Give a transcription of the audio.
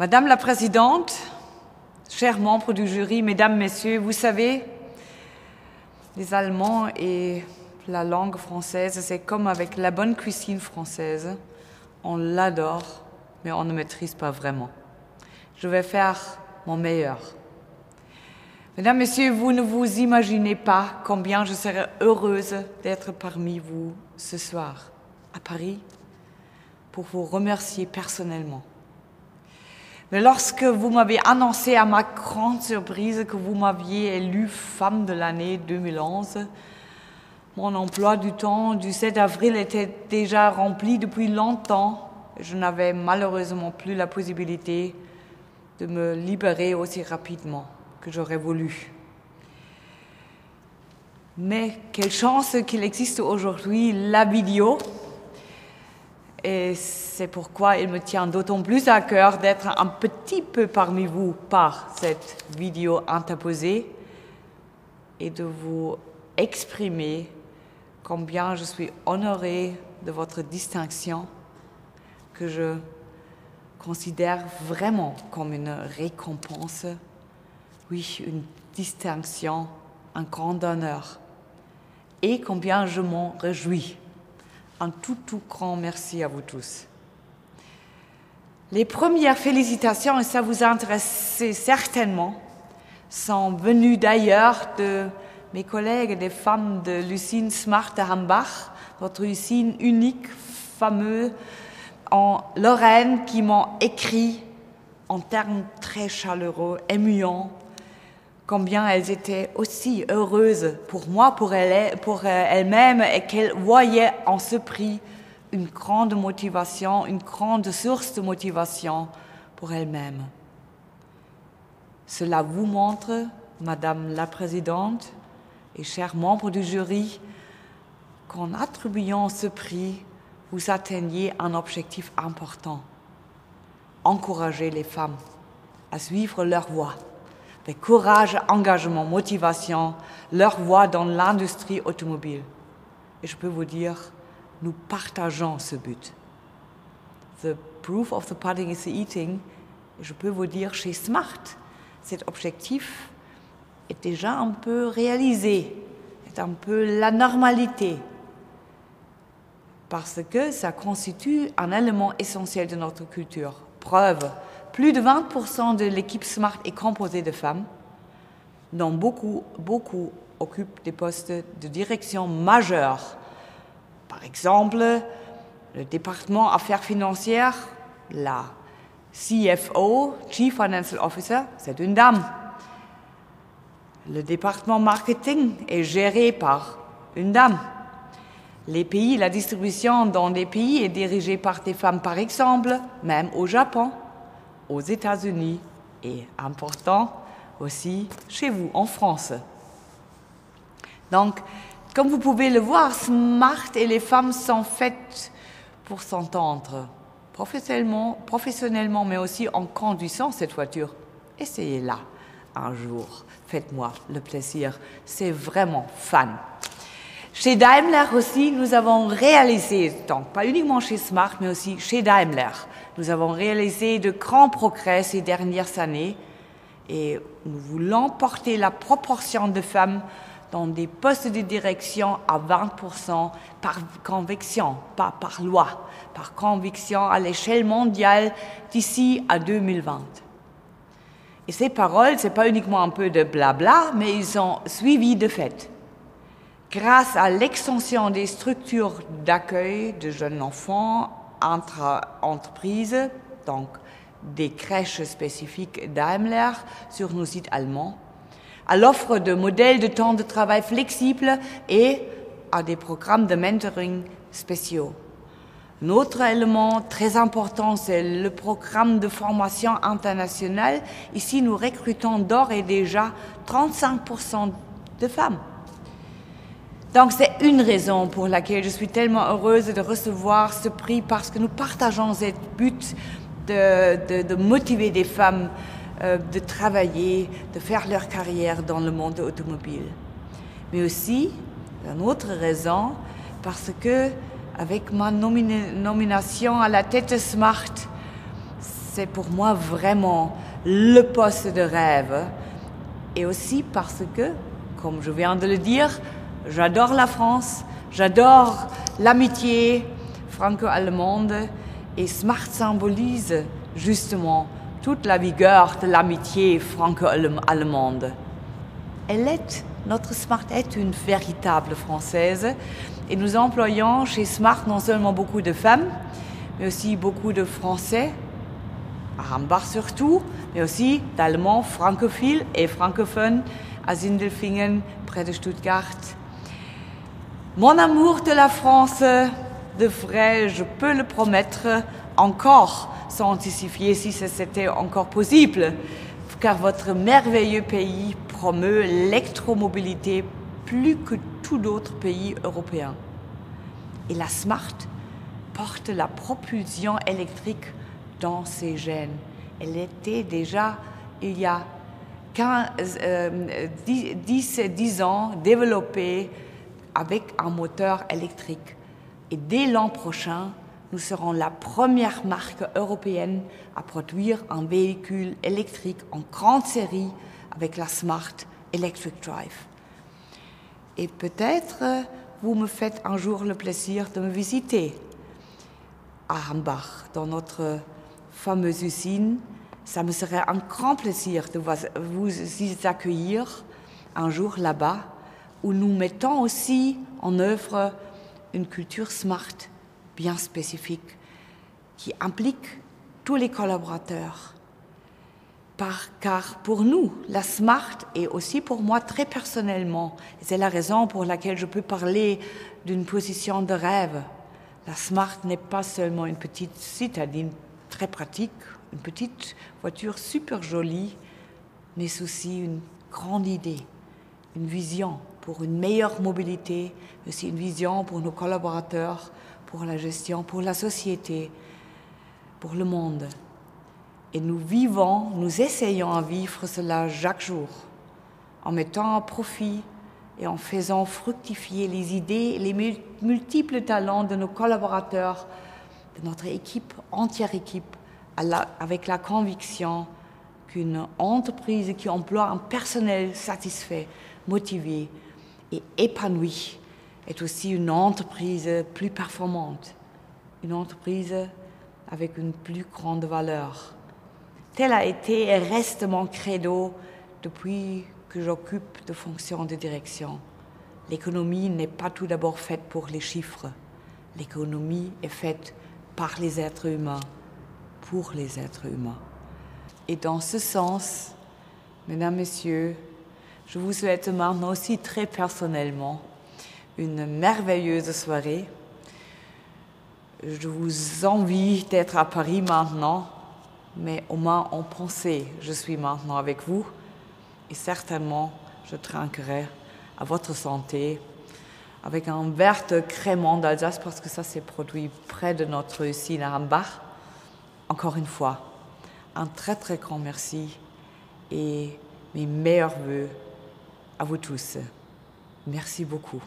Madame la Présidente, chers membres du jury, Mesdames, Messieurs, vous savez, les Allemands et la langue française, c'est comme avec la bonne cuisine française. On l'adore, mais on ne maîtrise pas vraiment. Je vais faire mon meilleur. Mesdames, Messieurs, vous ne vous imaginez pas combien je serais heureuse d'être parmi vous ce soir, à Paris, pour vous remercier personnellement. Mais lorsque vous m'avez annoncé à ma grande surprise que vous m'aviez élue femme de l'année 2011, mon emploi du temps du 7 avril était déjà rempli depuis longtemps. Je n'avais malheureusement plus la possibilité de me libérer aussi rapidement que j'aurais voulu. Mais quelle chance qu'il existe aujourd'hui la vidéo. Et c'est pourquoi il me tient d'autant plus à cœur d'être un petit peu parmi vous par cette vidéo interposée et de vous exprimer combien je suis honorée de votre distinction que je considère vraiment comme une récompense, oui, une distinction, un grand honneur, et combien je m'en réjouis. Un tout grand merci à vous tous. Les premières félicitations, et ça vous intéresse certainement, sont venues d'ailleurs de mes collègues et des femmes de l'usine Smart de Hambach, votre usine unique, fameuse, en Lorraine, qui m'ont écrit en termes très chaleureux, émuants, combien elles étaient aussi heureuses pour moi, pour elles-mêmes, et qu'elles voyaient en ce prix une grande motivation, une grande source de motivation pour elles-mêmes. Cela vous montre, Madame la Présidente et chers membres du jury, qu'en attribuant ce prix, vous atteignez un objectif important. Encourager les femmes à suivre leur voie. Avec courage, engagement, motivation, leur voie dans l'industrie automobile. Et je peux vous dire, nous partageons ce but. The proof of the pudding is the eating. Et je peux vous dire, chez Smart, cet objectif est déjà un peu réalisé, est un peu la normalité. Parce que ça constitue un élément essentiel de notre culture. Preuve. Plus de 20% de l'équipe Smart est composée de femmes, dont beaucoup occupent des postes de direction majeurs. Par exemple, le département Affaires financières, la CFO, Chief Financial Officer, c'est une dame. Le département Marketing est géré par une dame. Les pays, la distribution dans des pays est dirigée par des femmes, par exemple, même au Japon, aux États-Unis et, important aussi, chez vous, en France. Donc, comme vous pouvez le voir, Smart et les femmes sont faites pour s'entendre, professionnellement, mais aussi en conduisant cette voiture. Essayez-la un jour, faites-moi le plaisir, c'est vraiment fun. Chez Daimler aussi, nous avons réalisé, donc pas uniquement chez Smart, mais aussi chez Daimler, nous avons réalisé de grands progrès ces dernières années et nous voulons porter la proportion de femmes dans des postes de direction à 20% par conviction, pas par loi, par conviction à l'échelle mondiale d'ici à 2020. Et ces paroles, ce n'est pas uniquement un peu de blabla, mais ils sont suivis de fait. Grâce à l'extension des structures d'accueil de jeunes enfants entre entreprises, donc des crèches spécifiques Daimler sur nos sites allemands, à l'offre de modèles de temps de travail flexibles et à des programmes de mentoring spéciaux. Un autre élément très important, c'est le programme de formation internationale. Ici, nous recrutons d'ores et déjà 35% de femmes. Donc, c'est une raison pour laquelle je suis tellement heureuse de recevoir ce prix, parce que nous partageons ce but de motiver des femmes de travailler, de faire leur carrière dans le monde automobile. Mais aussi, une autre raison, parce que avec ma nomination à la tête de Smart, c'est pour moi vraiment le poste de rêve. Et aussi parce que, comme je viens de le dire, j'adore la France, j'adore l'amitié franco-allemande et Smart symbolise justement toute la vigueur de l'amitié franco-allemande. Notre Smart est une véritable française et nous employons chez Smart non seulement beaucoup de femmes, mais aussi beaucoup de Français, à Hambach surtout, mais aussi d'Allemands francophiles et francophones à Sindelfingen, près de Stuttgart. Mon amour de la France devrait, je peux le promettre, encore s'intensifier si c'était encore possible, car votre merveilleux pays promeut l'électromobilité plus que tout d'autres pays européens. Et la Smart porte la propulsion électrique dans ses gènes. Elle était déjà, il y a 10 ans, développée avec un moteur électrique. Et dès l'an prochain, nous serons la première marque européenne à produire un véhicule électrique en grande série avec la Smart Electric Drive. Et peut-être vous me faites un jour le plaisir de me visiter à Hambach, dans notre fameuse usine. Ça me serait un grand plaisir de vous y accueillir un jour là-bas, où nous mettons aussi en œuvre une culture Smart bien spécifique qui implique tous les collaborateurs. Car pour nous, la Smart et aussi pour moi très personnellement, et c'est la raison pour laquelle je peux parler d'une position de rêve, la Smart n'est pas seulement une petite citadine très pratique, une petite voiture super jolie, mais aussi une grande idée, une vision pour une meilleure mobilité, mais aussi une vision pour nos collaborateurs, pour la gestion, pour la société, pour le monde. Et nous essayons à vivre cela chaque jour, en mettant à profit et en faisant fructifier les idées et les multiples talents de nos collaborateurs, de notre équipe, entière équipe, avec la conviction qu'une entreprise qui emploie un personnel satisfait, motivé et épanoui est aussi une entreprise plus performante, une entreprise avec une plus grande valeur. Tel a été et reste mon credo depuis que j'occupe de fonctions de direction. L'économie n'est pas tout d'abord faite pour les chiffres. L'économie est faite par les êtres humains, pour les êtres humains. Et dans ce sens, mesdames, messieurs, je vous souhaite maintenant aussi très personnellement une merveilleuse soirée. Je vous envie d'être à Paris maintenant, mais au moins en pensée, je suis maintenant avec vous et certainement je trinquerai à votre santé avec un verre de crémant d'Alsace parce que ça s'est produit près de notre usine à Hambach. Encore une fois, un très très grand merci et mes meilleurs vœux à vous tous. Merci beaucoup.